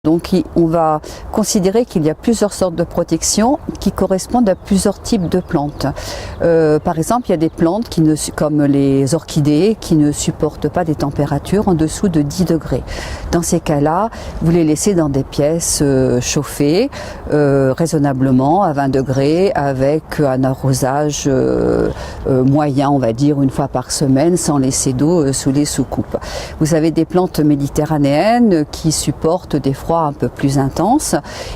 Donc on va considérer qu'il y a plusieurs sortes de protection qui correspondent à plusieurs types de plantes. Par exemple, il y a des plantes comme les orchidées qui ne supportent pas des températures en dessous de 10 degrés. Dans ces cas-là, vous les laissez dans des pièces chauffées raisonnablement à 20 degrés avec un arrosage moyen, on va dire, une fois par semaine sans laisser d'eau sous les soucoupes. Vous avez des plantes méditerranéennes qui supportent des froids un peu plus intense,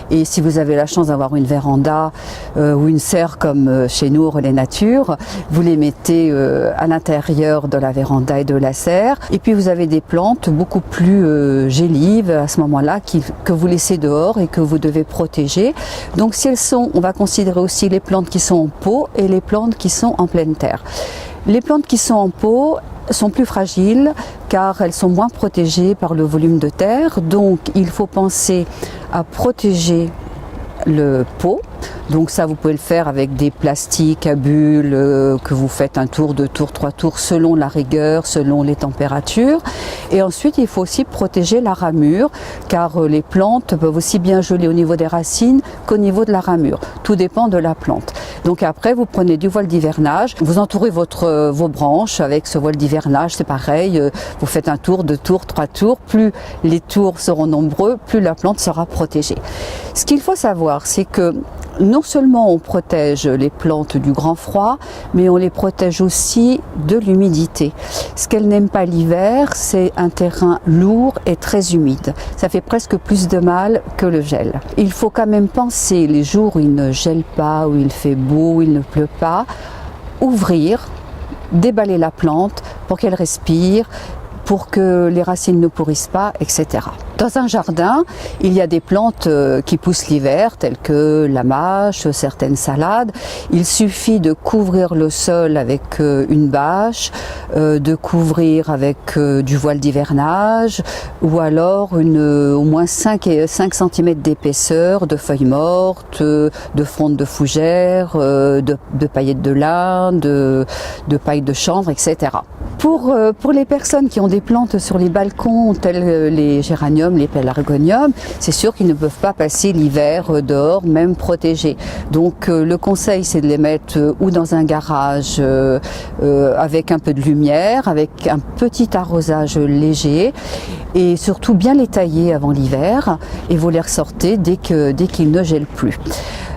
et si vous avez la chance d'avoir une véranda ou une serre comme chez nous au Relais Nature, vous les mettez à l'intérieur de la véranda et de la serre. Et puis vous avez des plantes beaucoup plus gélives à ce moment-là que vous laissez dehors et que vous devez protéger. Donc si elles sont, on va considérer aussi les plantes qui sont en pot et les plantes qui sont en pleine terre. Les plantes qui sont en pot sont plus fragiles car elles sont moins protégées par le volume de terre, donc il faut penser à protéger le pot. Donc ça, vous pouvez le faire avec des plastiques à bulles que vous faites un tour, 2 tours, 3 tours selon la rigueur, selon les températures. Et ensuite, il faut aussi protéger la ramure car les plantes peuvent aussi bien geler au niveau des racines qu'au niveau de la ramure. Tout dépend de la plante. Donc après, vous prenez du voile d'hivernage, vous entourez vos branches avec ce voile d'hivernage, c'est pareil, vous faites un tour, 2 tours, 3 tours. Plus les tours seront nombreux, plus la plante sera protégée. Ce qu'il faut savoir, c'est que non seulement on protège les plantes du grand froid, mais on les protège aussi de l'humidité. Ce qu'elles n'aiment pas l'hiver, c'est un terrain lourd et très humide. Ça fait presque plus de mal que le gel. Il faut quand même penser les jours où il ne gèle pas, où il fait beau, où il ne pleut pas, ouvrir, déballer la plante pour qu'elle respire, pour que les racines ne pourrissent pas, etc. Dans un jardin, il y a des plantes qui poussent l'hiver, telles que la mâche, certaines salades. Il suffit de couvrir le sol avec une bâche, de couvrir avec du voile d'hivernage, ou alors au moins 5 cm d'épaisseur de feuilles mortes, de frondes de fougères, de paillettes de lin, de paille de chanvre, etc. Pour les personnes qui ont des plantes sur les balcons, tels les géraniums, les pélargoniums, c'est sûr qu'ils ne peuvent pas passer l'hiver dehors, même protégés. Donc le conseil, c'est de les mettre ou dans un garage avec un peu de lumière, avec un petit arrosage léger, et surtout bien les tailler avant l'hiver, et vous les ressortez dès qu'ils ne gèlent plus.